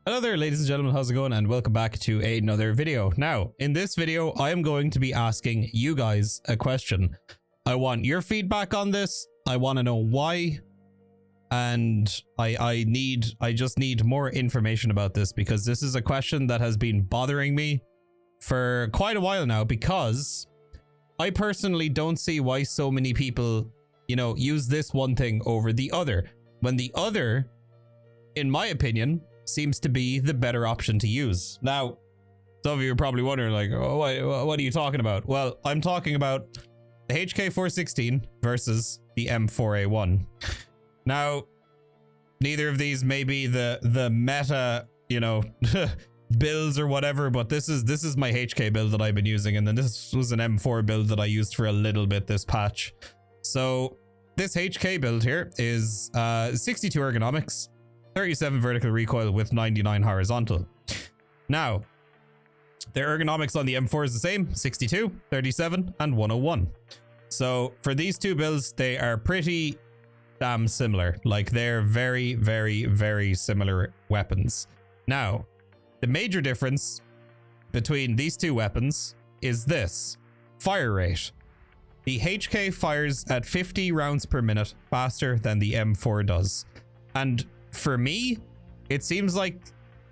Hello there, ladies and gentlemen, how's it going? And welcome back to another video. Now, in this video, I am going to be asking you guys a question. I want your feedback on this. I want to know why. And I just need more information about this, because this is a question that has been bothering me for quite a while now, because I personally don't see why so many people, you know, use this one thing over the other, when the other, in my opinion, seems to be the better option to use. Now, some of you are probably wondering, like, oh, what are you talking about? Well, I'm talking about the HK416 versus the M4A1. Now, neither of these may be the meta, you know, builds or whatever, but this is my HK build that I've been using, and then this was an M4 build that I used for a little bit this patch. So this HK build here is 62 ergonomics, 37 vertical recoil with 99 horizontal. Now, their ergonomics on the M4 is the same, 62, 37, and 101. So for these two builds, they are pretty damn similar. Like, they're very, very, very similar weapons. Now, the major difference between these two weapons is this: fire rate. The HK fires at 50 rounds per minute faster than the M4 does. And for me, it seems like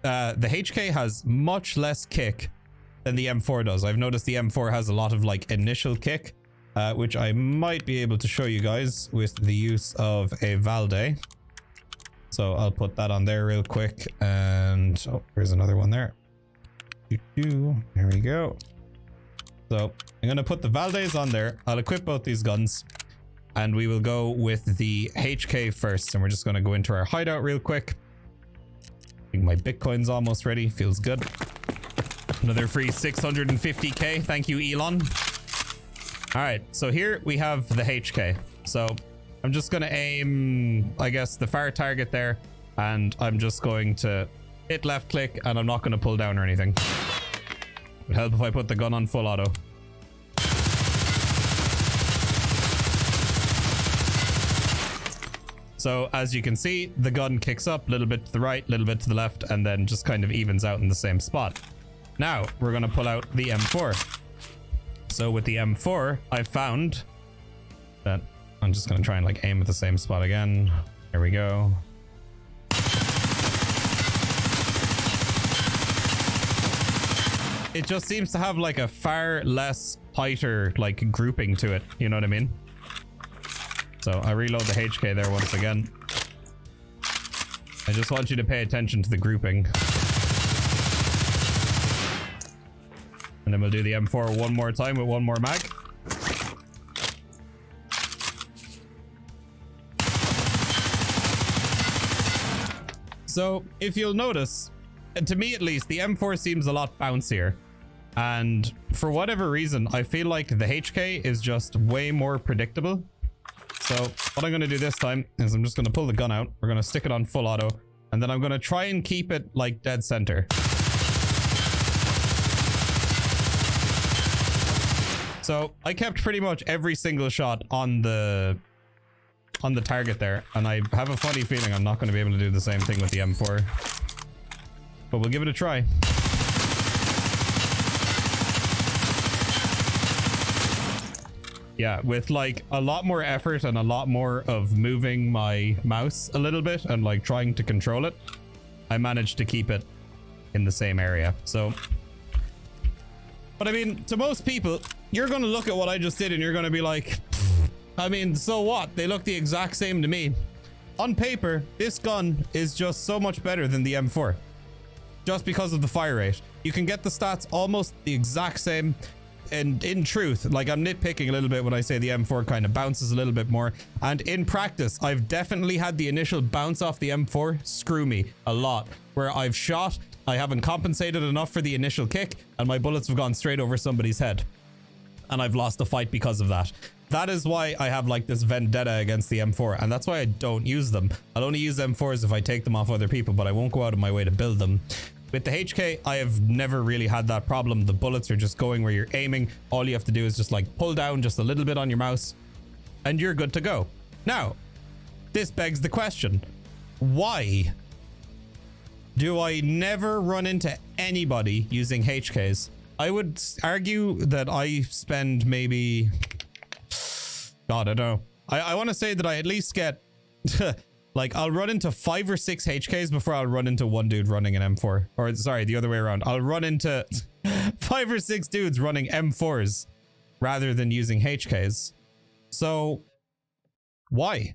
the HK has much less kick than the M4 does. I've noticed the M4 has a lot of like initial kick, which I might be able to show you guys with the use of a Valde. So I'll put that on there real quick, and oh, there's another one there. There we go. So I'm gonna put the Valdes on there. I'll equip both these guns, and we will go with the HK first, and we're just gonna go into our hideout real quick. I think my Bitcoin's almost ready. Feels good. Another free 650k. Thank you, Elon. All right, so here we have the HK. So I'm just gonna aim, I guess, the far target there, and I'm just going to hit left click, and I'm not going to pull down or anything. It would help if I put the gun on full auto. So as you can see, the gun kicks up a little bit to the right, a little bit to the left, and then just kind of evens out in the same spot. Now we're going to pull out the M4. So with the M4, I found that I'm just going to try and like aim at the same spot again. There we go. It just seems to have like a far less tighter like grouping to it. You know what I mean? So I reload the HK there once again. I just want you to pay attention to the grouping. And then we'll do the M4 one more time with one more mag. So if you'll notice, to me at least, the M4 seems a lot bouncier. And for whatever reason, I feel like the HK is just way more predictable. So what I'm going to do this time is I'm just going to pull the gun out. We're going to stick it on full auto. And then I'm going to try and keep it like dead center. So I kept pretty much every single shot on the target there, and I have a funny feeling I'm not going to be able to do the same thing with the M4, but we'll give it a try. Yeah, with like a lot more effort and a lot more of moving my mouse a little bit and like trying to control it, I managed to keep it in the same area. So, but I mean, to most people, you're going to look at what I just did and you're going to be like, I mean, so what? They look the exact same to me. On paper, this gun is just so much better than the M4. Just because of the fire rate. You can get the stats almost the exact same. And in truth, like, I'm nitpicking a little bit when I say the M4 kind of bounces a little bit more. And in practice, I've definitely had the initial bounce off the M4 screw me a lot. Where I've shot, I haven't compensated enough for the initial kick, and my bullets have gone straight over somebody's head. And I've lost a fight because of that. That is why I have like this vendetta against the M4, and that's why I don't use them. I'll only use M4s if I take them off other people, but I won't go out of my way to build them. With the HK, I have never really had that problem. The bullets are just going where you're aiming. All you have to do is just like pull down just a little bit on your mouse, and you're good to go. Now, this begs the question, why do I never run into anybody using HKs. I would argue that I spend maybe, God, I don't know. I want to say that I at least get like I'll run into 5 or 6 HKs before I'll run into one dude running an M4. Or sorry, the other way around. I'll run into 5 or 6 dudes running M4s rather than using HKs. So why?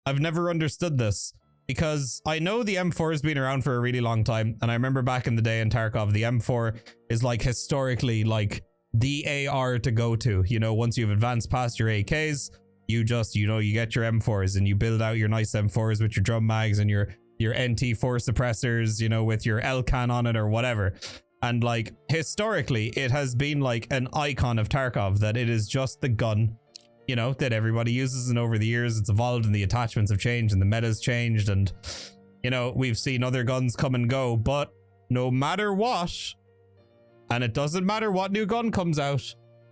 I've never understood this, because I know the M4 has been around for a really long time. And I remember back in the day in Tarkov, the M4 is like historically like the AR to go to. You know, once you've advanced past your AKs, you just, you know, you get your M4s and you build out your nice M4s with your drum mags and your NT4 suppressors, you know, with your L-can on it or whatever. And like historically, it has been like an icon of Tarkov, that it is just the gun, you know, that everybody uses. And over the years, it's evolved and the attachments have changed and the meta's changed. And, you know, we've seen other guns come and go, but no matter what, and it doesn't matter what new gun comes out,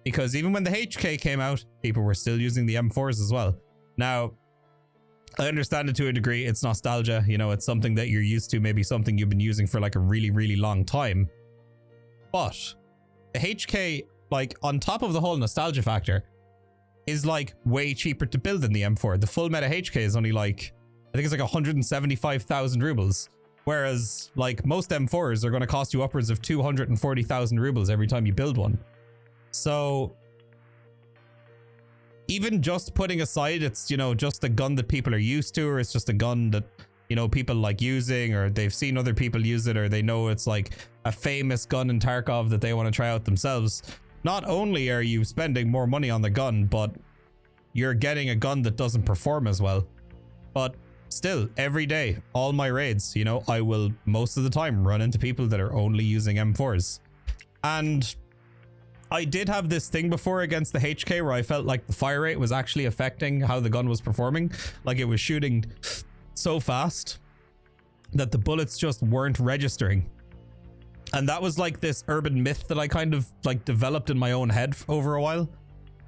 because even when the HK came out, people were still using the M4s as well. Now, I understand it to a degree. It's nostalgia. You know, it's something that you're used to, maybe something you've been using for like a really, really long time. But the HK, like on top of the whole nostalgia factor, is like way cheaper to build than the M4. The full meta HK is only like, I think it's like 175,000 rubles. Whereas like most M4s are going to cost you upwards of 240,000 rubles every time you build one. So even just putting aside, it's, you know, just a gun that people are used to, or it's just a gun that, you know, people like using, or they've seen other people use it, or they know it's like a famous gun in Tarkov that they want to try out themselves. Not only are you spending more money on the gun, but you're getting a gun that doesn't perform as well. But still, every day, all my raids, you know, I will most of the time run into people that are only using M4s. And I did have this thing before against the HK where I felt like the fire rate was actually affecting how the gun was performing. Like it was shooting so fast that the bullets just weren't registering. And that was like this urban myth that I kind of like developed in my own head over a while.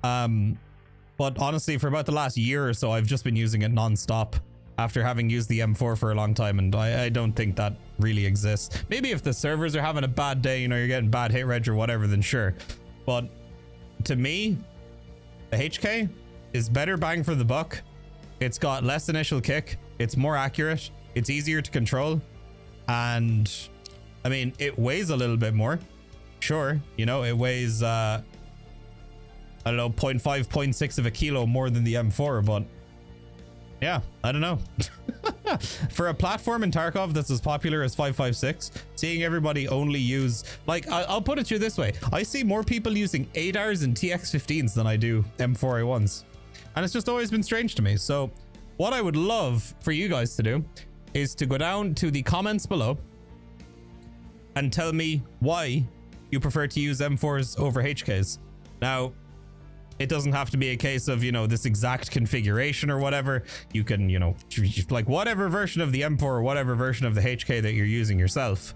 But honestly, for about the last year or so, I've just been using it non-stop after having used the M4 for a long time. And I don't think that really exists. Maybe if the servers are having a bad day, you know, you're getting bad hit reg or whatever, then sure. But to me, the HK is better bang for the buck. It's got less initial kick. It's more accurate. It's easier to control. And I mean, it weighs a little bit more. Sure. You know, it weighs, I don't know, 0.5, 0.6 of a kilo more than the M4, but yeah, I don't know. For a platform in Tarkov that's as popular as 5.56, seeing everybody only use, like, I'll put it to you this way. I see more people using ADARs and TX15s than I do M4A1s. And it's just always been strange to me. So what I would love for you guys to do is to go down to the comments below and tell me why you prefer to use M4s over HKs. Now, it doesn't have to be a case of, you know, this exact configuration or whatever. You can, you know, like whatever version of the M4 or whatever version of the HK that you're using yourself.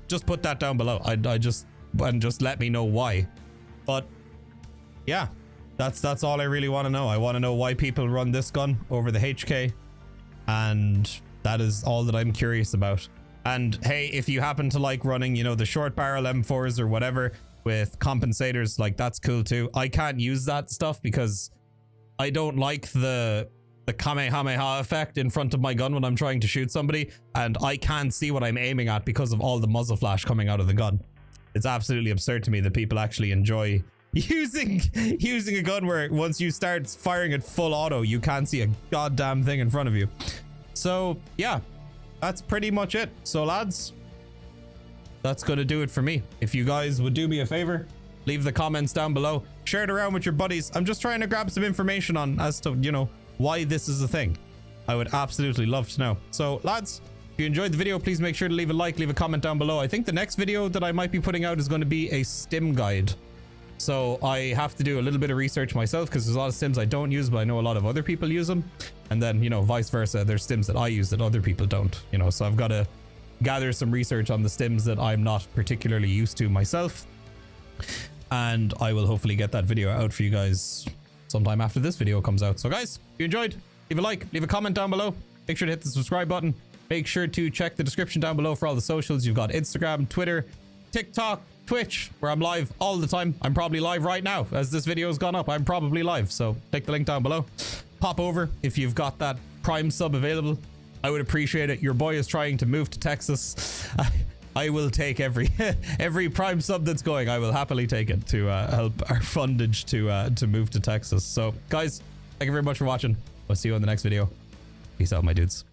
Just put that down below. I just let me know why. But yeah, that's all I really want to know. I want to know why people run this gun over the HK. And that is all that I'm curious about. And hey, if you happen to like running, you know, the short barrel M4s or whatever with compensators, like that's cool too. I can't use that stuff because I don't like the Kamehameha effect in front of my gun when I'm trying to shoot somebody, and I can't see what I'm aiming at because of all the muzzle flash coming out of the gun. It's absolutely absurd to me that people actually enjoy using a gun where once you start firing at full auto, you can't see a goddamn thing in front of you. So yeah, that's pretty much it. So lads, that's going to do it for me. If you guys would do me a favor, leave the comments down below, share it around with your buddies. I'm just trying to grab some information on as to, you know, why this is a thing. I would absolutely love to know. So lads, if you enjoyed the video, please make sure to leave a like, leave a comment down below. I think the next video that I might be putting out is going to be a stim guide. So I have to do a little bit of research myself because there's a lot of stims I don't use, but I know a lot of other people use them. And then, you know, vice versa. There's stims that I use that other people don't, you know, so I've got to gather some research on the stims that I'm not particularly used to myself. And I will hopefully get that video out for you guys sometime after this video comes out. So guys, if you enjoyed, leave a like, leave a comment down below. Make sure to hit the subscribe button. Make sure to check the description down below for all the socials. You've got Instagram, Twitter, TikTok, Twitch, where I'm live all the time. I'm probably live right now. As this video has gone up, I'm probably live. So click the link down below. Pop over if you've got that Prime sub available. I would appreciate it. Your boy is trying to move to Texas. I will take every Prime sub that's going. I will happily take it to help our fundage to move to Texas. So guys, thank you very much for watching. I'll see you on the next video. Peace out, my dudes.